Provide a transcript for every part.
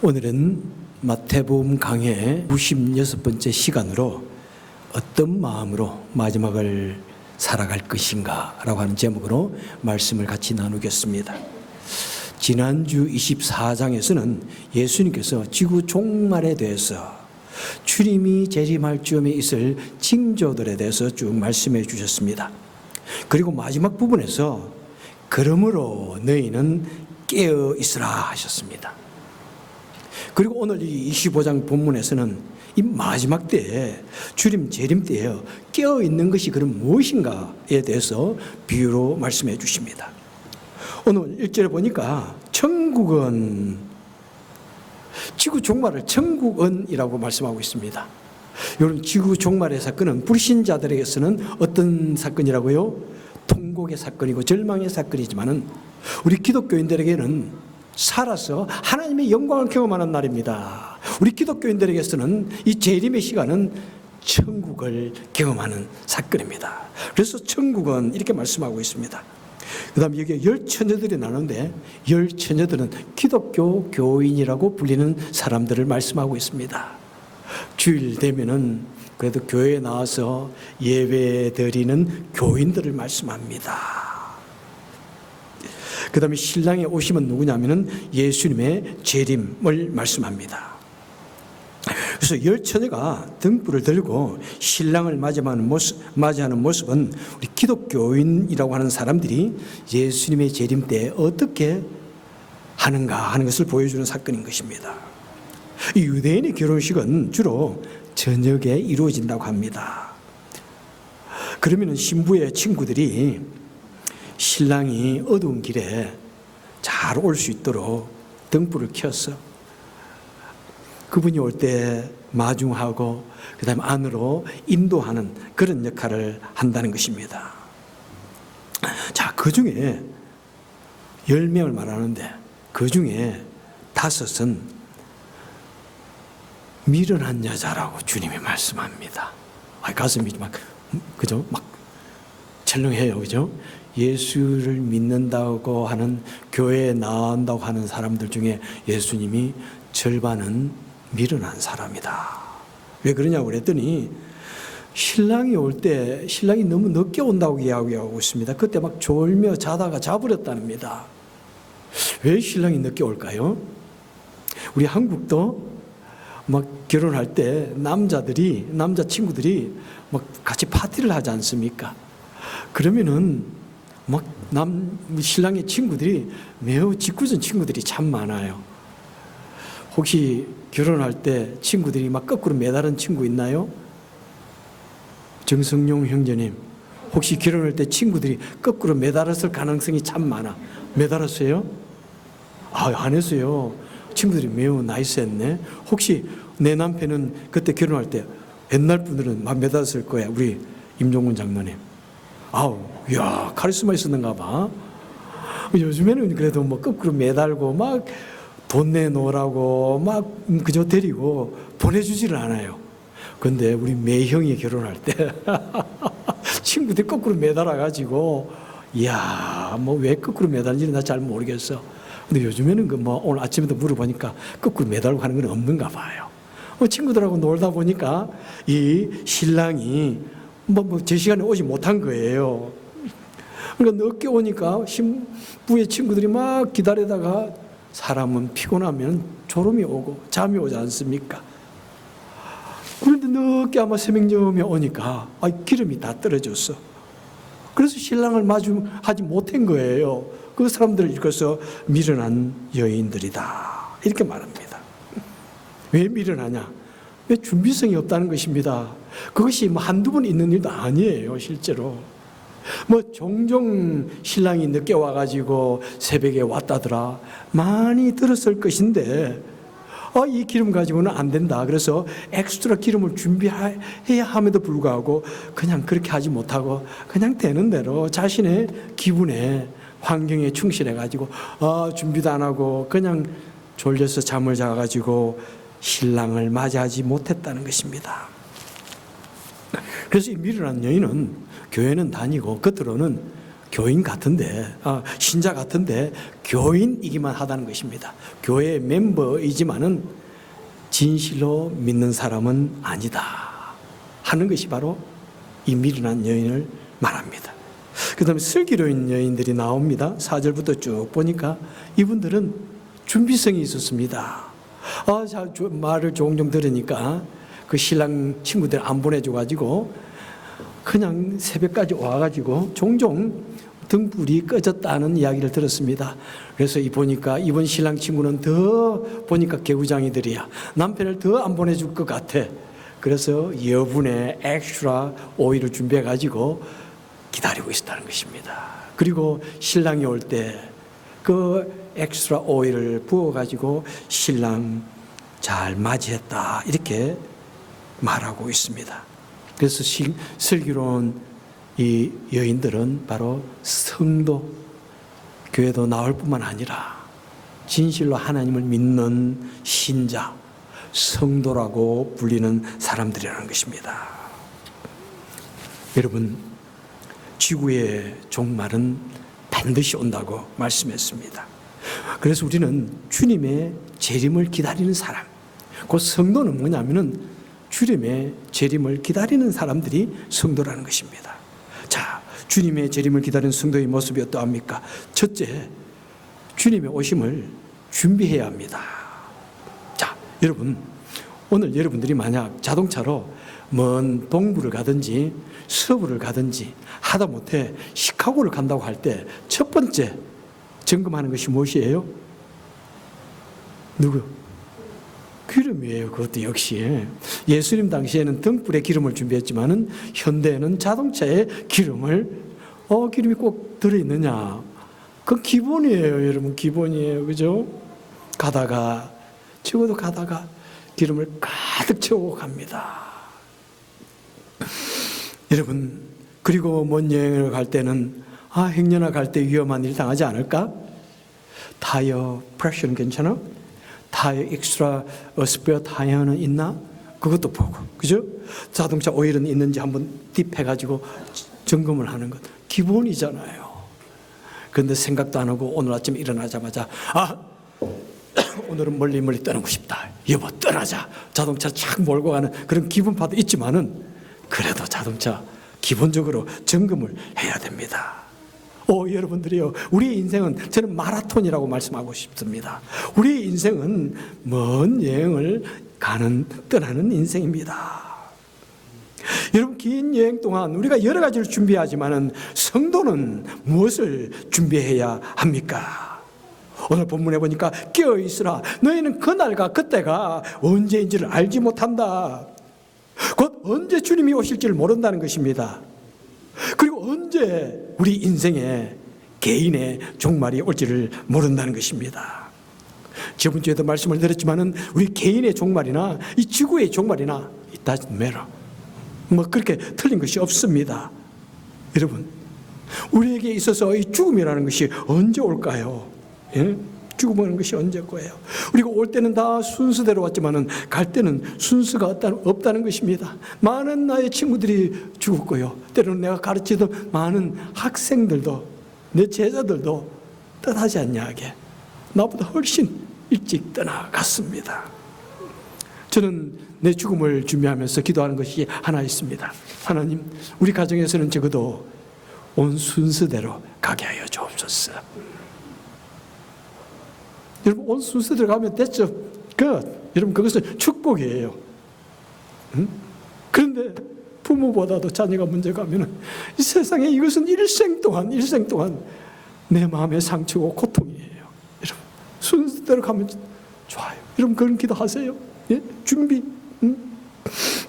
오늘은 마태복음 강해 96번째 시간으로 어떤 마음으로 마지막을 살아갈 것인가 라고 하는 제목으로 말씀을 같이 나누겠습니다. 지난주 24장에서는 예수님께서 지구 종말에 대해서 주님이 재림할 즈음에 있을 징조들에 대해서 쭉 말씀해 주셨습니다. 그리고 마지막 부분에서 그러므로 너희는 깨어 있으라 하셨습니다. 그리고 오늘 이 25장 본문에서는 이 마지막 때에 주님 재림 때에 깨어 있는 것이 그럼 무엇인가에 대해서 비유로 말씀해 주십니다. 오늘 1절에 보니까 천국은, 지구 종말을 천국은이라고 말씀하고 있습니다. 이런 지구 종말의 사건은 불신자들에게서는 어떤 사건이라고요? 통곡의 사건이고 절망의 사건이지만은 우리 기독교인들에게는 살아서 하나님의 영광을 경험하는 날입니다. 우리 기독교인들에게서는 이 재림의 시간은 천국을 경험하는 사건입니다. 그래서 천국은 이렇게 말씀하고 있습니다. 그 다음에 여기에 열 처녀들이 나오는데 열 처녀들은 기독교 교인이라고 불리는 사람들을 말씀하고 있습니다. 주일 되면은 그래도 교회에 나와서 예배 드리는 교인들을 말씀합니다. 그 다음에 신랑에 오시면 누구냐면은 예수님의 재림을 말씀합니다. 그래서 열 처녀가 등불을 들고 신랑을 맞이하는 모습은 우리 기독교인이라고 하는 사람들이 예수님의 재림 때 어떻게 하는가 하는 것을 보여주는 사건인 것입니다. 이 유대인의 결혼식은 주로 저녁에 이루어진다고 합니다. 그러면 신부의 친구들이 신랑이 어두운 길에 잘 올 수 있도록 등불을 켜서 그분이 올 때 마중하고 그 다음에 안으로 인도하는 그런 역할을 한다는 것입니다. 자, 그 중에 10명을 말하는데 그 중에 5은 미련한 여자라고 주님이 말씀합니다. 가슴이 막, 그죠? 막 철렁해요. 그죠? 예수를 믿는다고 하는, 교회에 나온다고 하는 사람들 중에 예수님이 절반은 미련한 사람이다. 왜 그러냐고 그랬더니 신랑이 올 때 신랑이 너무 늦게 온다고 이야기하고 있습니다. 그때 막 졸며 자다가 자버렸답니다. 왜 신랑이 늦게 올까요? 우리 한국도 막 결혼할 때 남자 친구들이 막 같이 파티를 하지 않습니까? 그러면은 막 신랑의 친구들이 매우 짓궂은 친구들이 참 많아요. 혹시 결혼할 때 친구들이 막 거꾸로 매달은 친구 있나요? 정성용 형제님, 혹시 결혼할 때 친구들이 거꾸로 매달았을 가능성이 참 많아. 매달았어요? 안 했어요. 친구들이 매우 나이스했네. 혹시 내 남편은 그때 결혼할 때 옛날 분들은 막 매달았을 거야. 우리 임종훈 장로님. 이야, 카리스마 있었는가 봐. 요즘에는 그래도 뭐 거꾸로 매달고 막 돈 내놓으라고 막 그저 데리고 보내주지를 않아요. 근데 우리 매형이 결혼할 때 친구들이 거꾸로 매달아가지고, 이야, 뭐 왜 거꾸로 매달는지 나 잘 모르겠어. 근데 요즘에는 오늘 아침에도 물어보니까 거꾸로 매달고 하는 건 없는가 봐요. 친구들하고 놀다 보니까 이 신랑이 제 시간에 오지 못한 거예요. 그러니까 늦게 오니까 신부의 친구들이 막 기다리다가 사람은 피곤하면 졸음이 오고 잠이 오지 않습니까? 그런데 늦게 아마 새벽녘에 오니까 기름이 다 떨어졌어. 그래서 신랑을 마주하지 못한 거예요. 그 사람들을 일컬어서 미련한 여인들이다 이렇게 말합니다. 왜 미련하냐? 왜 준비성이 없다는 것입니다. 그것이 한두 번 있는 일도 아니에요. 실제로 종종 신랑이 늦게 와가지고 새벽에 왔다더라 많이 들었을 것인데 이 기름 가지고는 안 된다. 그래서 엑스트라 기름을 준비해야 함에도 불구하고 그냥 그렇게 하지 못하고 그냥 되는 대로 자신의 기분에, 환경에 충실해가지고 준비도 안 하고 그냥 졸려서 잠을 자가지고 신랑을 맞이하지 못했다는 것입니다. 그래서 이 미련한 여인은 교회는 다니고 겉으로는 교인 같은데, 신자 같은데 교인이기만 하다는 것입니다. 교회 멤버이지만은 진실로 믿는 사람은 아니다 하는 것이 바로 이 미련한 여인을 말합니다. 그 다음에 슬기로운 여인들이 나옵니다. 4절부터 쭉 보니까 이분들은 준비성이 있었습니다. 말을 종종 들으니까 그 신랑 친구들 안 보내줘가지고 그냥 새벽까지 와가지고 종종 등불이 꺼졌다는 이야기를 들었습니다. 그래서 보니까 이번 신랑 친구는 더 보니까 개구장이들이야. 남편을 더 안 보내줄 것 같아. 그래서 여분의 엑스트라 오일을 준비해가지고 기다리고 있었다는 것입니다. 그리고 신랑이 올 때 그 엑스트라 오일을 부어가지고 신랑 잘 맞이했다 이렇게 말하고 있습니다. 그래서 슬기로운 이 여인들은 바로 성도, 교회도 나올 뿐만 아니라 진실로 하나님을 믿는 신자, 성도라고 불리는 사람들이라는 것입니다. 여러분, 지구의 종말은 반드시 온다고 말씀했습니다. 그래서 우리는 주님의 재림을 기다리는 사람, 그 성도는 뭐냐면은 주님의 재림을 기다리는 사람들이 성도라는 것입니다. 자, 주님의 재림을 기다리는 성도의 모습이 어떠합니까? 첫째, 주님의 오심을 준비해야 합니다. 자, 여러분, 오늘 여러분들이 만약 자동차로 먼 동부를 가든지 서부를 가든지 하다못해 시카고를 간다고 할 때 첫 번째 점검하는 것이 무엇이에요? 누구? 기름이에요. 그것도 역시 예수님 당시에는 등불에 기름을 준비했지만은 현대에는 자동차에 기름이 꼭 들어있느냐? 그 기본이에요, 여러분. 기본이에요, 그죠? 적어도 가다가 기름을 가득 채우고 갑니다. 여러분, 그리고 먼 여행을 갈 때는 행여나 갈 때 위험한 일 당하지 않을까? 타이어 프레셔는 괜찮아? 타이어 엑스트라 스페어 타이어는 있나? 그것도 보고, 그죠? 자동차 오일은 있는지 한번 딥해가지고 점검을 하는 것 기본이잖아요. 그런데 생각도 안 하고 오늘 아침 일어나자마자 오늘은 멀리 떠나고 싶다. 여보, 떠나자. 자동차 착 몰고 가는 그런 기분파도 있지만은 그래도 자동차 기본적으로 점검을 해야 됩니다. 여러분들이요, 우리의 인생은 저는 마라톤이라고 말씀하고 싶습니다. 우리의 인생은 먼 여행을 떠나는 인생입니다. 여러분, 긴 여행 동안 우리가 여러 가지를 준비하지만은 성도는 무엇을 준비해야 합니까? 오늘 본문에 보니까 깨어있으라. 너희는 그날과 그때가 언제인지를 알지 못한다. 곧 언제 주님이 오실지를 모른다는 것입니다. 그리고 언제 우리 인생에 개인의 종말이 올지를 모른다는 것입니다. 저번 주에도 말씀을 드렸지만은 우리 개인의 종말이나 이 지구의 종말이나 it doesn't matter. 그렇게 틀린 것이 없습니다. 여러분, 우리에게 있어서 이 죽음이라는 것이 언제 올까요? 예? 죽음이라는 것이 언제 올 거예요? 그리고 올 때는 다 순서대로 왔지만은 갈 때는 순서가 없다는 것입니다. 많은 나의 친구들이 죽었고요. 때로는 내가 가르치던 많은 학생들도, 내 제자들도 떠나지 않냐하게 나보다 훨씬 일찍 떠나갔습니다. 저는 내 죽음을 준비하면서 기도하는 것이 하나 있습니다. 하나님, 우리 가정에서는 적어도 온 순서대로 가게 하여 주옵소서. 여러분, 온 순서대로 가면 됐죠. 여러분, 그것은 축복이에요. 그런데 부모보다도 자녀가 먼저 가면 이 세상에 이것은 일생 동안 내 마음의 상처고 고통이에요. 여러분, 순서대로 가면 좋아요. 여러분, 그런 기도하세요. 예? 준비.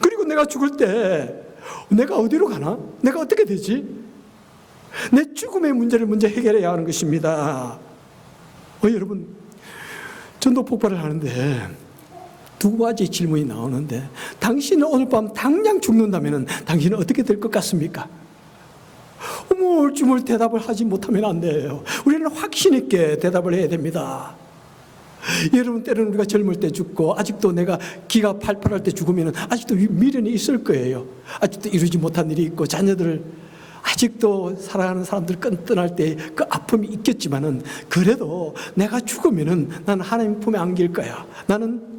그리고 내가 죽을 때 내가 어디로 가나? 내가 어떻게 되지? 내 죽음의 문제를 먼저 해결해야 하는 것입니다. 여러분, 전도 폭발을 하는데 두 가지 질문이 나오는데, 당신은 오늘 밤 당장 죽는다면 당신은 어떻게 될 것 같습니까? 우물쭈물 대답을 하지 못하면 안 돼요. 우리는 확신 있게 대답을 해야 됩니다. 여러분, 때로는 우리가 젊을 때 죽고 아직도 내가 기가 팔팔할 때 죽으면 아직도 미련이 있을 거예요. 아직도 이루지 못한 일이 있고 자녀들 아직도 살아가는 사람들 끈끈할 때 그 아픔이 있겠지만은 그래도 내가 죽으면은 나는 하나님 품에 안길 거야. 나는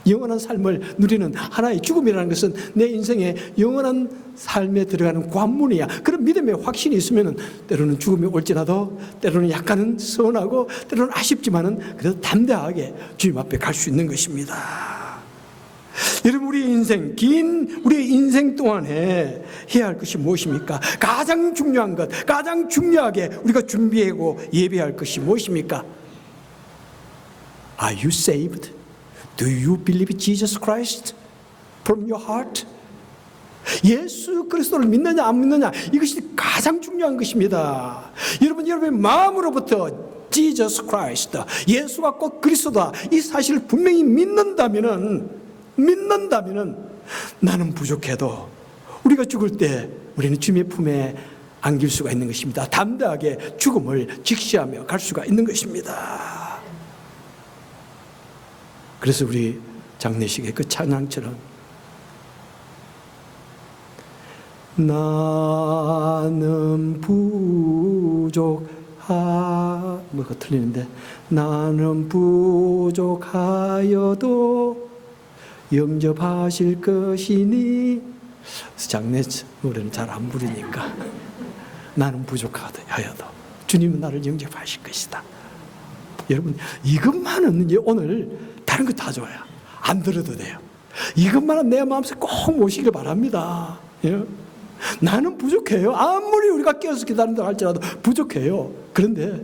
영원한 삶을 누리는 하나의 죽음이라는 것은 내 인생의 영원한 삶에 들어가는 관문이야. 그런 믿음의 확신이 있으면 때로는 죽음이 올지라도 때로는 약간은 서운하고 때로는 아쉽지만은 그래도 담대하게 주님 앞에 갈 수 있는 것입니다. 여러분, 우리의 인생, 긴 우리의 인생 동안에 해야 할 것이 무엇입니까? 가장 중요한 것, 가장 중요하게 우리가 준비하고 예배할 것이 무엇입니까? Are you saved? Do you believe Jesus Christ from your heart? 예수 그리스도를 믿느냐 안 믿느냐, 이것이 가장 중요한 것입니다. 여러분의 마음으로부터 Jesus Christ, 예수가 꼭 그리스도다, 이 사실을 분명히 믿는다면은 나는 부족해도 우리가 죽을 때 우리는 주님의 품에 안길 수가 있는 것입니다. 담대하게 죽음을 직시하며 갈 수가 있는 것입니다. 그래서 우리 장례식의 그 찬양처럼 나는 뭐가 틀리는데, 나는 부족하여도 영접하실 것이니, 장례 노래는 잘 안 부르니까 나는 부족하여도 주님은 나를 영접하실 것이다. 여러분, 이것만은 이제 오늘 다른 거 다 좋아요. 안 들어도 돼요. 이것만은 내 마음속에 꼭 모시길 바랍니다. 예? 나는 부족해요. 아무리 우리가 깨어서 기다린다고 할지라도 부족해요. 그런데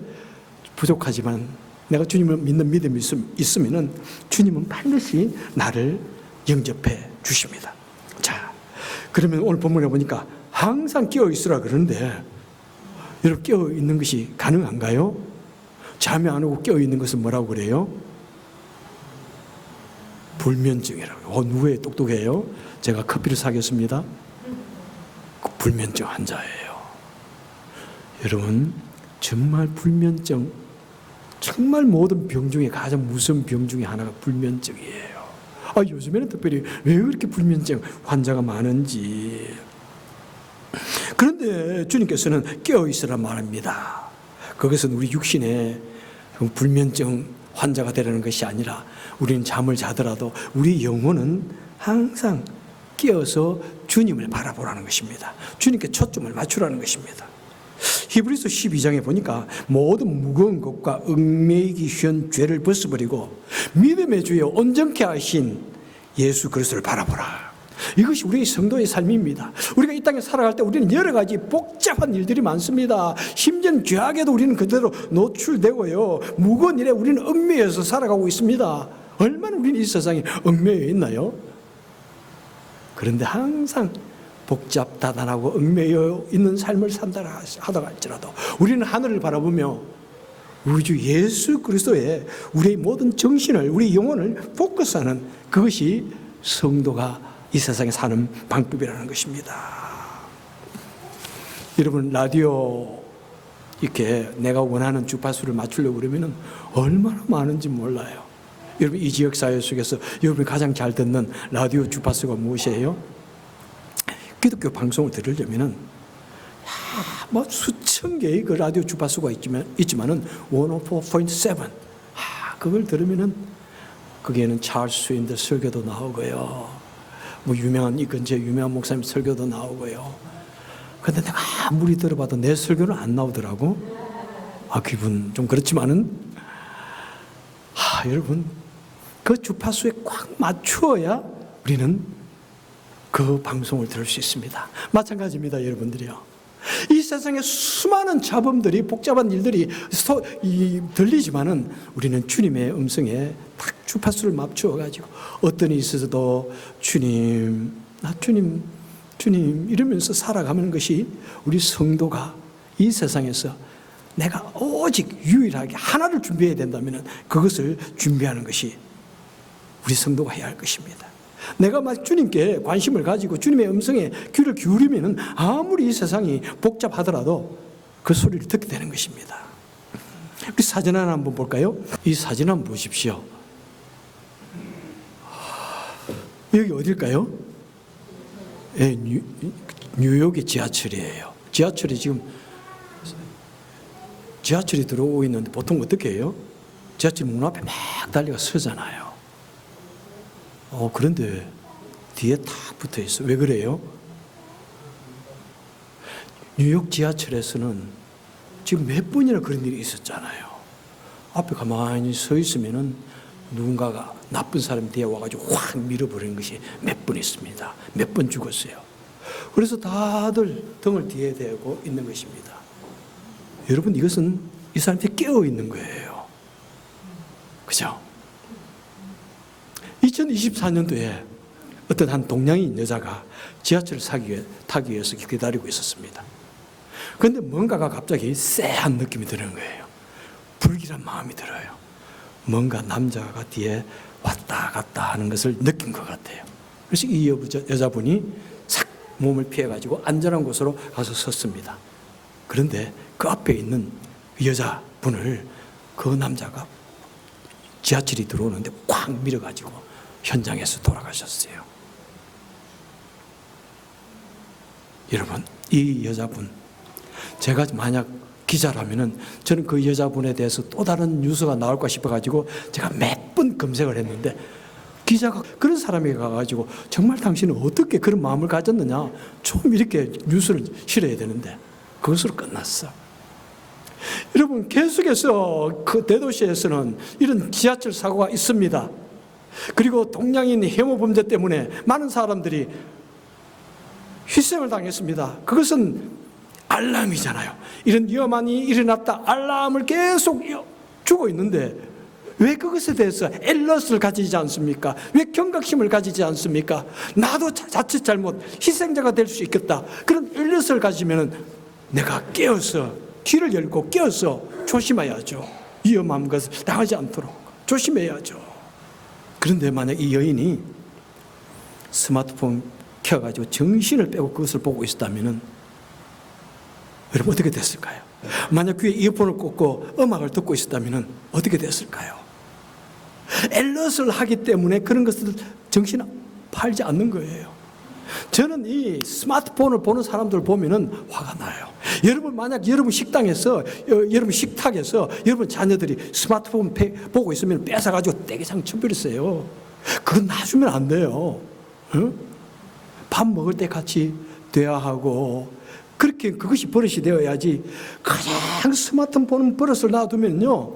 부족하지만 내가 주님을 믿는 믿음이 있으면 주님은 반드시 나를 영접해 주십니다. 자, 그러면 오늘 본문에 보니까 항상 깨어 있으라 그러는데, 여러분, 깨어 있는 것이 가능한가요? 잠이 안 오고 깨어 있는 것은 뭐라고 그래요? 불면증이라고. 누구의 똑똑해요? 제가 커피를 사겠습니다. 불면증 환자예요. 여러분, 정말 불면증, 정말 모든 병 중에 가장 무서운 병 중에 하나가 불면증이에요. 요즘에는 특별히 왜 그렇게 불면증 환자가 많은지. 그런데 주님께서는 깨어있으라 말합니다. 그것은 우리 육신의 불면증 환자가 되라는 것이 아니라, 우리는 잠을 자더라도 우리 영혼은 항상 깨어서 주님을 바라보라는 것입니다. 주님께 초점을 맞추라는 것입니다. 히브리서 12장에 보니까 모든 무거운 것과 얽매이기 쉬운 죄를 벗어버리고 믿음의 주에 온전케 하신 예수 그리스도를 바라보라. 이것이 우리의 성도의 삶입니다. 우리가 이 땅에 살아갈 때 우리는 여러 가지 복잡한 일들이 많습니다. 심지어는 죄악에도 우리는 그대로 노출되고요, 무거운 일에 우리는 얽매여서 살아가고 있습니다. 얼마나 우리는 이 세상에 얽매여 있나요? 그런데 항상 복잡다단하고 얽매여 있는 삶을 산다 하다가 할지라도 우리는 하늘을 바라보며 우리 주 예수 그리스도에 우리의 모든 정신을, 우리 영혼을 포커스하는, 그것이 성도가 이 세상에 사는 방법이라는 것입니다. 여러분, 라디오 이렇게 내가 원하는 주파수를 맞추려고 그러면 얼마나 많은지 몰라요. 여러분, 이 지역 사회 속에서 여러분이 가장 잘 듣는 라디오 주파수가 무엇이에요? 기독교 방송을 들으려면은 뭐 수천 개의 그 라디오 주파수가 있지만은 104.7 그걸 들으면은 거기에는 찰스 스윈드 설교도 나오고요, 뭐 유명한 이 근처에 유명한 목사님 설교도 나오고요. 근데 내가 아무리 들어봐도 내 설교는 안 나오더라고. 기분 좀 그렇지만은 여러분, 그 주파수에 꽉 맞추어야 우리는 그 방송을 들을 수 있습니다. 마찬가지입니다, 여러분들이요. 이 세상에 수많은 잡음들이, 복잡한 일들이 들리지만은 우리는 주님의 음성에 딱 주파수를 맞추어가지고 어떤 일이 있어도 주님 이러면서 살아가는 것이 우리 성도가 이 세상에서 내가 오직 유일하게 하나를 준비해야 된다면 그것을 준비하는 것이 우리 성도가 해야 할 것입니다. 내가 막 주님께 관심을 가지고 주님의 음성에 귀를 기울이면 아무리 이 세상이 복잡하더라도 그 소리를 듣게 되는 것입니다. 우리 사진 하나 한번 볼까요? 이 사진 한번 보십시오. 여기 어딜까요? 네, 뉴욕의 지하철이에요. 지하철이 들어오고 있는데 보통 어떻게 해요? 지하철 문 앞에 막 달려가 서잖아요. 그런데 뒤에 다 붙어 있어. 왜 그래요? 뉴욕 지하철에서는 지금 몇 번이나 그런 일이 있었잖아요. 앞에 가만히 서 있으면은 누군가가 나쁜 사람이 뒤에 와가지고 확 밀어버리는 것이 몇 번 있습니다. 몇 번 죽었어요. 그래서 다들 등을 뒤에 대고 있는 것입니다. 여러분, 이것은 이 사람들이 깨어 있는 거예요. 그죠? 2024년도에 어떤 한 동양인 여자가 지하철을 타기 위해서 기다리고 있었습니다. 그런데 뭔가가 갑자기 쎄한 느낌이 드는 거예요. 불길한 마음이 들어요. 뭔가 남자가 뒤에 왔다 갔다 하는 것을 느낀 것 같아요. 그래서 이 여자분이 싹 몸을 피해가지고 안전한 곳으로 가서 섰습니다. 그런데 그 앞에 있는 여자분을 그 남자가 지하철이 들어오는데 꽉 밀어가지고 현장에서 돌아가셨어요. 여러분, 이 여자분, 제가 만약 기자라면은 저는 그 여자분에 대해서 또 다른 뉴스가 나올까 싶어가지고 제가 몇 번 검색을 했는데, 기자가 그런 사람이 가가지고 정말 당신은 어떻게 그런 마음을 가졌느냐, 좀 이렇게 뉴스를 실어야 되는데 그것으로 끝났어. 여러분, 계속해서 그 대도시에서는 이런 지하철 사고가 있습니다. 그리고 동양인 혐오 범죄 때문에 많은 사람들이 희생을 당했습니다. 그것은 알람이잖아요. 이런 위험한 일이 일어났다, 알람을 계속 주고 있는데 왜 그것에 대해서 엘러스를 가지지 않습니까? 왜 경각심을 가지지 않습니까? 나도 자칫 잘못 희생자가 될 수 있겠다, 그런 엘러스를 가지면 내가 깨어서 귀를 열고 깨어서 조심해야죠. 위험한 것을 당하지 않도록 조심해야죠. 그런데 만약 이 여인이 스마트폰 켜가지고 정신을 빼고 그것을 보고 있었다면 여러분 어떻게 됐을까요? 만약 귀에 이어폰을 꽂고 음악을 듣고 있었다면 어떻게 됐을까요? 엘럿을 하기 때문에 그런 것을 정신 팔지 않는 거예요. 저는 이 스마트폰을 보는 사람들 보면은 화가 나요. 여러분, 만약 여러분 식당에서, 여러분 식탁에서 여러분 자녀들이 스마트폰 보고 있으면 뺏어가지고 떼기장 쳐버렸어요. 그건 놔주면 안 돼요. 밥 먹을 때 같이 대화하고, 그렇게 그것이 버릇이 되어야지. 가장 스마트폰 버릇을 놔두면요,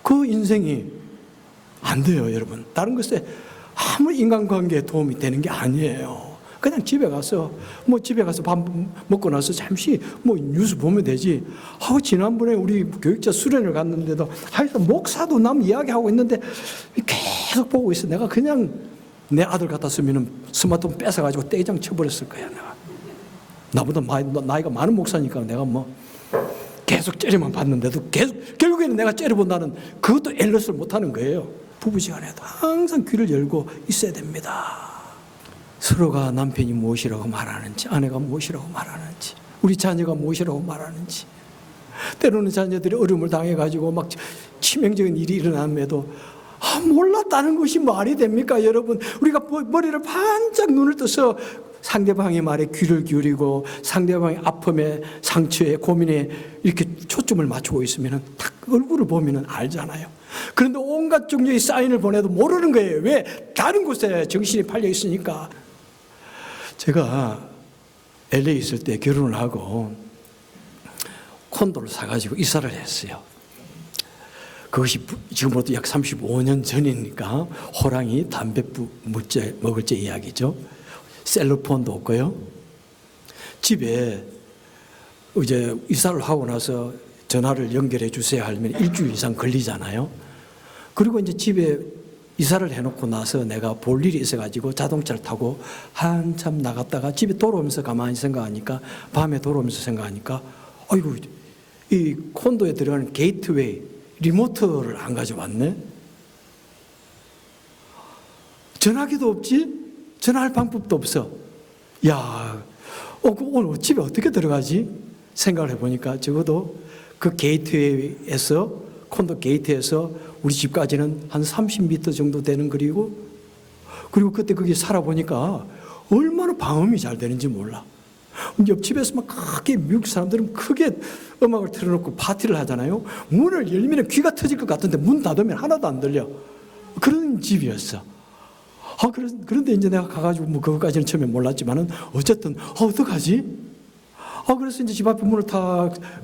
그 인생이 안 돼요, 여러분. 다른 것에 아무 인간관계에 도움이 되는 게 아니에요. 그냥 집에 가서 밥 먹고 나서 잠시 뉴스 보면 되지. 지난번에 우리 교육자 수련을 갔는데도 하여튼 목사도 남 이야기하고 있는데 계속 보고 있어. 내가 그냥 내 아들 갖다 쓰면은 스마트폰 뺏어가지고 떼장 쳐버렸을 거야, 내가. 나보다 나이가 많은 목사니까 내가 계속 째려만 봤는데도 결국에는 내가 째려본다는, 그것도 엘럿을 못하는 거예요. 부부지간에도 항상 귀를 열고 있어야 됩니다. 서로가 남편이 무엇이라고 말하는지, 아내가 무엇이라고 말하는지, 우리 자녀가 무엇이라고 말하는지. 때로는 자녀들이 어려움을 당해가지고 막 치명적인 일이 일어남에도 몰랐다는 것이 말이 됩니까, 여러분? 우리가 머리를 반짝 눈을 떠서 상대방의 말에 귀를 기울이고 상대방의 아픔에, 상처에, 고민에 이렇게 초점을 맞추고 있으면 딱 얼굴을 보면 알잖아요. 그런데 온갖 종류의 사인을 보내도 모르는 거예요. 왜? 다른 곳에 정신이 팔려 있으니까. 제가 LA 있을 때 결혼을 하고 콘도를 사가지고 이사를 했어요. 그것이 지금부터 약 35년 전이니까 호랑이 담배 먹을 때 이야기죠. 셀러폰도 없고요. 집에 이제 이사를 하고 나서 전화를 연결해 주세요 하면 일주일 이상 걸리잖아요. 그리고 이제 집에 이사를 해놓고 나서 내가 볼 일이 있어가지고 자동차를 타고 한참 나갔다가 집에 돌아오면서 가만히 생각하니까, 밤에 돌아오면서 생각하니까, 아이고, 이 콘도에 들어가는 게이트웨이 리모트를 안 가져왔네? 전화기도 없지? 전화할 방법도 없어. 야, 오늘 집에 어떻게 들어가지? 생각을 해보니까 적어도 그 게이트웨이에서, 콘도 게이트에서 우리 집까지는 한 30m 정도 되는 거리고, 그리고 그때 거기 살아보니까 얼마나 방음이 잘 되는지 몰라. 옆집에서 막 크게 미국 사람들은 크게 음악을 틀어놓고 파티를 하잖아요. 문을 열면 귀가 터질 것 같은데 문 닫으면 하나도 안 들려. 그런 집이었어. 그런데 이제 내가 가가지고 뭐 그것까지는 처음에 몰랐지만은 어쨌든 어떡하지? 그래서 이제 집 앞에 문을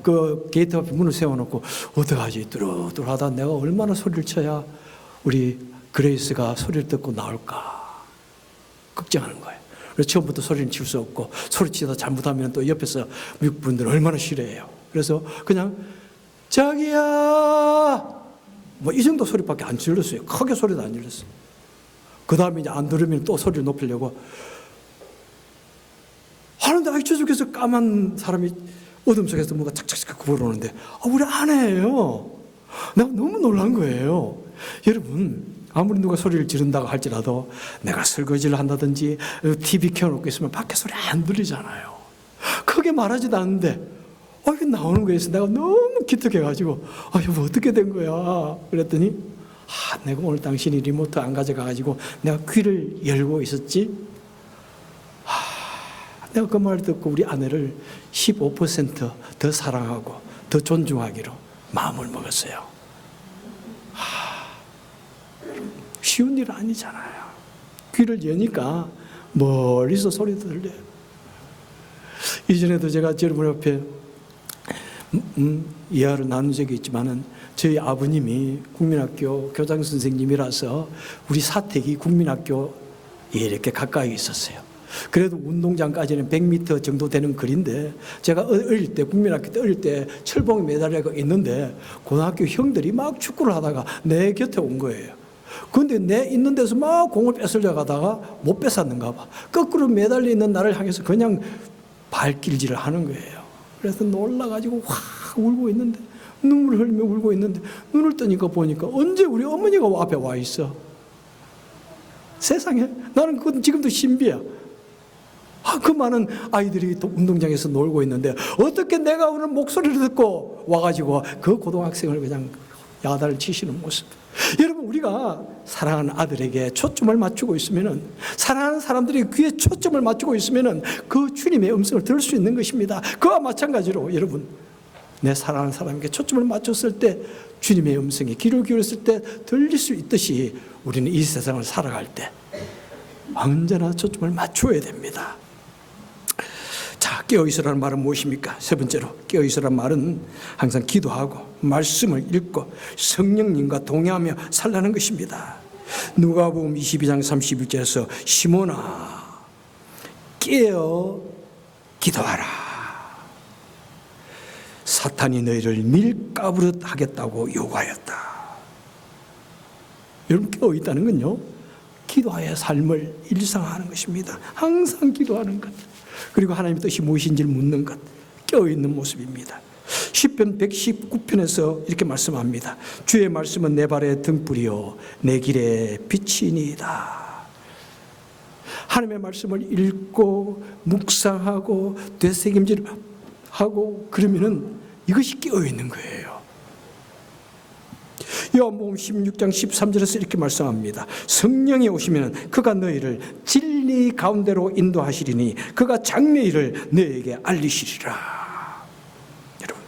그 게이트 앞에 문을 세워놓고 어떡하지? 뚜루뚜루하다 내가 얼마나 소리를 쳐야 우리 그레이스가 소리를 듣고 나올까 걱정하는 거예요. 그래서 처음부터 소리는 칠 수 없고 소리치다 잘못하면 또 옆에서 미국 분들은 얼마나 싫어해요. 그래서 그냥 자기야 뭐 이 정도 소리밖에 안 질렀어요. 크게 소리도 안 질렀어요. 그 다음에 이제 안 들으면 또 소리를 높이려고 하는데 저쪽에서 까만 사람이 어둠 속에서 뭔가 착착착 구부러오는데 우리 아내예요. 내가 너무 놀란 거예요. 여러분 아무리 누가 소리를 지른다고 할지라도 내가 설거지를 한다든지 TV 켜놓고 있으면 밖에 소리 안 들리잖아요. 크게 말하지도 않는데 이게 나오는 거에서 내가 너무 기특해가지고 여보 어떻게 된 거야? 그랬더니 내가 오늘 당신이 리모트 안 가져가가지고 내가 귀를 열고 있었지. 내가 그 말 듣고 우리 아내를 15% 더 사랑하고 더 존중하기로 마음을 먹었어요. 쉬운 일 아니잖아요. 귀를 여니까 멀리서 소리도 들려요. 이전에도 제가 여러분 옆에 이야기를 나눈 적이 있지만은 저희 아버님이 국민학교 교장 선생님이라서 우리 사택이 국민학교에 이렇게 가까이 있었어요. 그래도 운동장까지는 100m 정도 되는 거리인데 제가 어릴 때 국민학교 때 어릴 때 철봉에 매달려 있는데 고등학교 형들이 막 축구를 하다가 내 곁에 온 거예요. 그런데 내 있는 데서 막 공을 뺏으려고 하다가 못 뺏었는가 봐. 거꾸로 매달려 있는 나를 향해서 그냥 발길질을 하는 거예요. 그래서 놀라가지고 확 울고 있는데 눈물 흘리며 울고 있는데 눈을 뜨니까 보니까 언제 우리 어머니가 앞에 와 있어. 세상에 나는 그건 지금도 신비야. 그 많은 아이들이 또 운동장에서 놀고 있는데 어떻게 내가 오늘 목소리를 듣고 와가지고 그 고등학생을 그냥 야단을 치시는 모습. 여러분 우리가 사랑하는 아들에게 초점을 맞추고 있으면은 사랑하는 사람들이 귀에 초점을 맞추고 있으면은 그 주님의 음성을 들을 수 있는 것입니다. 그와 마찬가지로 여러분 내 사랑하는 사람에게 초점을 맞췄을 때 주님의 음성이 귀를 기울였을 때 들릴 수 있듯이 우리는 이 세상을 살아갈 때 언제나 초점을 맞춰야 됩니다. 자, 깨어있으라는 말은 무엇입니까? 세 번째로 깨어있으라는 말은 항상 기도하고 말씀을 읽고 성령님과 동행하며 살라는 것입니다. 누가복음 22장 31절에서 시몬아 깨어 기도하라. 사탄이 너희를 밀가부릇 하겠다고 요구하였다. 여러분 깨어있다는 건요 기도하여 삶을 일상화하는 것입니다. 항상 기도하는 것, 그리고 하나님의 뜻이 무엇인지를 묻는 것, 깨어있는 모습입니다. 시편 119편에서 이렇게 말씀합니다. 주의 말씀은 내 발의 등불이요 내 길의 빛이니이다. 하나님의 말씀을 읽고 묵상하고 되새김질하고 그러면은 이것이 깨어있는 거예요. 요한복음 16장 13절에서 이렇게 말씀합니다. 성령이 오시면 그가 너희를 진리 가운데로 인도하시리니 그가 장래일을 너희에게 알리시리라. 여러분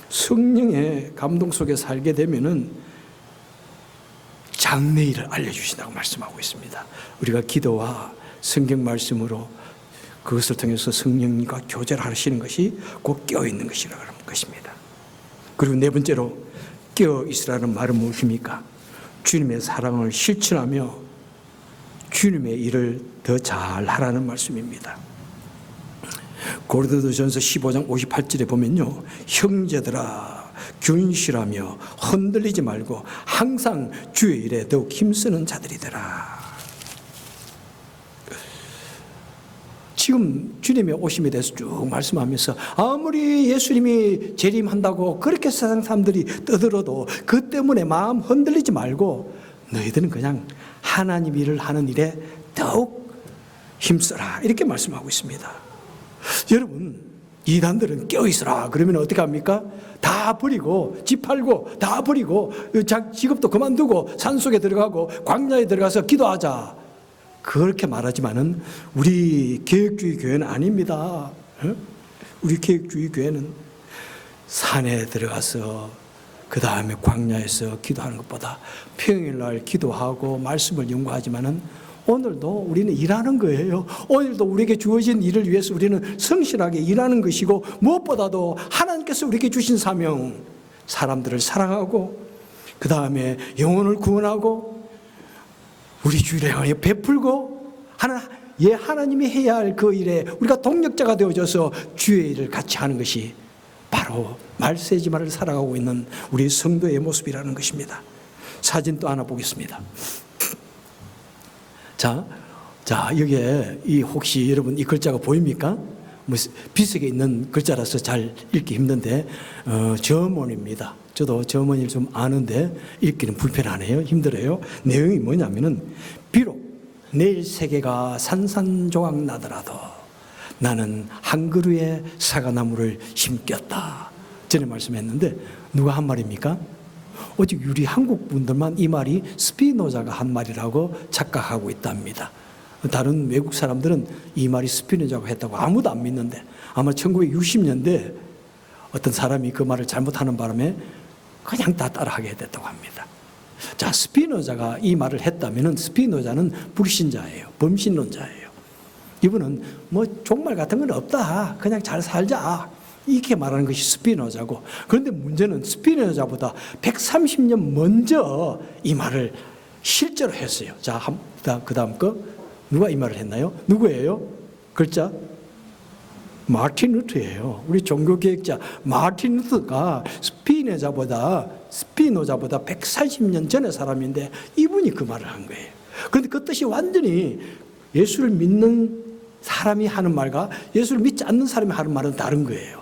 성령의 감동 속에 살게 되면은 장래일을 알려주신다고 말씀하고 있습니다. 우리가 기도와 성경 말씀으로 그것을 통해서 성령님과 교제를 하시는 것이 곧 깨어있는 것이라는 것입니다. 그리고 네 번째로 깨어있으라는 말은 무엇입니까? 주님의 사랑을 실천하며 주님의 일을 더 잘하라는 말씀입니다. 고린도전서 15장 58절에 보면요, 형제들아 균실하며 흔들리지 말고 항상 주의 일에 더욱 힘쓰는 자들이더라. 지금 주님의 오심에 대해서 쭉 말씀하면서 아무리 예수님이 재림한다고 그렇게 세상 사람들이 떠들어도 그 때문에 마음 흔들리지 말고 너희들은 그냥 하나님 일을 하는 일에 더욱 힘써라, 이렇게 말씀하고 있습니다. 여러분 이단들은 깨어있으라 그러면 어떻게 합니까? 다 버리고 집 팔고 다 버리고 직업도 그만두고 산속에 들어가고 광야에 들어가서 기도하자. 그렇게 말하지만은 우리 개혁주의 교회는 아닙니다. 우리 개혁주의 교회는 산에 들어가서 그 다음에 광야에서 기도하는 것보다 평일날 기도하고 말씀을 연구하지만은 오늘도 우리는 일하는 거예요. 오늘도 우리에게 주어진 일을 위해서 우리는 성실하게 일하는 것이고, 무엇보다도 하나님께서 우리에게 주신 사명, 사람들을 사랑하고 그 다음에 영혼을 구원하고 우리 주일에 향해 베풀고 하나님이 해야 할 그 일에 우리가 동력자가 되어져서 주의 일을 같이 하는 것이 바로 말세지마를 살아가고 있는 우리 성도의 모습이라는 것입니다. 사진 또 하나 보겠습니다. 자, 여기에 혹시 여러분 이 글자가 보입니까? 비석에 있는 글자라서 잘 읽기 힘든데 점원입니다. 저도 점원을 좀 아는데 읽기는 불편하네요. 힘들어요. 내용이 뭐냐면은, 비록 내일 세계가 산산조각 나더라도 나는 한 그루의 사과나무를 심겼다. 전에 말씀했는데 누가 한 말입니까? 오직 우리 한국 분들만 이 말이 스피노자가 한 말이라고 착각하고 있답니다. 다른 외국 사람들은 이 말이 스피노자가 했다고 아무도 안 믿는데, 아마 1960년대 어떤 사람이 그 말을 잘못하는 바람에 그냥 다 따라하게 됐다고 합니다. 자, 스피노자가 이 말을 했다면 스피노자는 불신자예요. 범신론자예요. 이분은 뭐 종말 같은 건 없다, 그냥 잘 살자, 이렇게 말하는 것이 스피노자고, 그런데 문제는 스피노자보다 130년 먼저 이 말을 실제로 했어요. 자, 그 다음 거 누가 이 말을 했나요? 누구예요? 글자? 마틴 루터예요. 우리 종교개혁자 마틴 루터가 스피노자보다 140년 전의 사람인데 이분이 그 말을 한 거예요. 그런데 그 뜻이 완전히 예수를 믿는 사람이 하는 말과 예수를 믿지 않는 사람이 하는 말은 다른 거예요.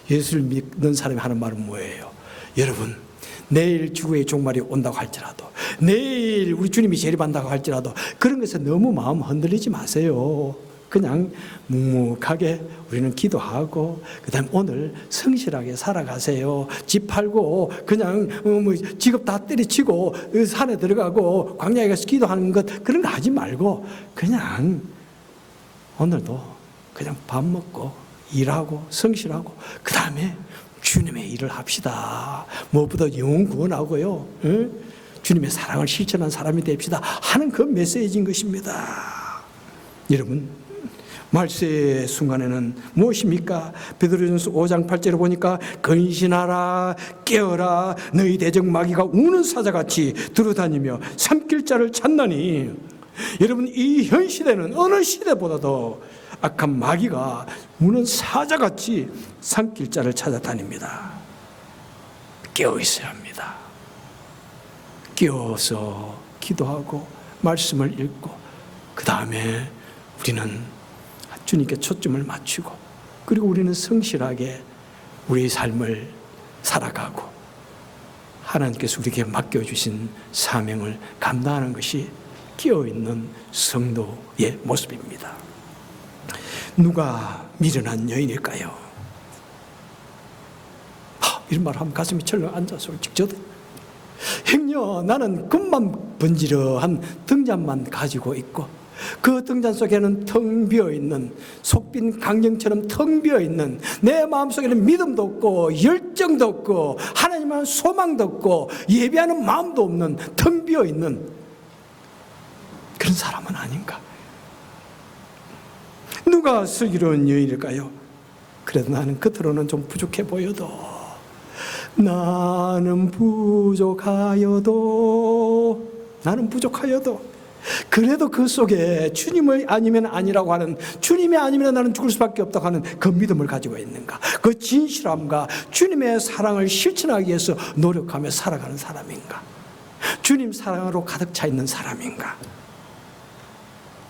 예수를 믿는 사람이 하는 말은 뭐예요? 여러분, 내일 주의 종말이 온다고 할지라도, 내일 우리 주님이 재림한다고 할지라도 그런 것에 너무 마음 흔들리지 마세요. 그냥 묵묵하게 우리는 기도하고 그 다음에 오늘 성실하게 살아가세요. 집 팔고 그냥 직업 다 때려치고 산에 들어가고 광야에 가서 기도하는 것, 그런 거 하지 말고 그냥 오늘도 그냥 밥 먹고 일하고 성실하고 그 다음에 주님의 일을 합시다. 무엇보다 영혼 구원하고요, 주님의 사랑을 실천한 사람이 됩시다 하는 그 메시지인 것입니다. 여러분, 말세의 순간에는 무엇입니까? 베드로전서 5장 8절에 보니까 근신하라, 깨어라, 너희 대적 마귀가 우는 사자같이 두루다니며 삼킬 자를 찾나니. 여러분, 이 현 시대는 어느 시대보다도 악한 마귀가 우는 사자같이 삼킬 자를 찾아다닙니다. 깨어 있어야 합니다. 깨어서 기도하고 말씀을 읽고 그 다음에 우리는 주님께 초점을 맞추고, 그리고 우리는 성실하게 우리의 삶을 살아가고 하나님께서 우리에게 맡겨주신 사명을 감당하는 것이 깨어있는 성도의 모습입니다. 누가 미련한 여인일까요? 이런 말 하면 가슴이 철렁 앉아 솔직히 저도. 행여 나는 금만 번지르한 등잔만 가지고 있고 그 등잔 속에는 텅 비어있는, 속빈 강정처럼 텅 비어있는, 내 마음속에는 믿음도 없고 열정도 없고 하나님만 소망도 없고 예배하는 마음도 없는 텅 비어있는 그런 사람은 아닌가? 누가 슬기로운 여인일까요? 그래도 나는 겉으로는 좀 부족해 보여도, 나는 부족하여도 그래도 그 속에 주님을 아니면 아니라고 하는, 주님이 아니면 나는 죽을 수밖에 없다고 하는 그 믿음을 가지고 있는가? 그 진실함과 주님의 사랑을 실천하기 위해서 노력하며 살아가는 사람인가? 주님 사랑으로 가득 차 있는 사람인가?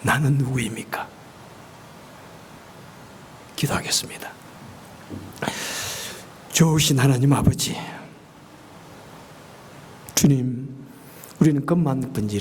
나는 누구입니까? 기도하겠습니다. 좋으신 하나님 아버지, 주님, 우리는 끝만 번지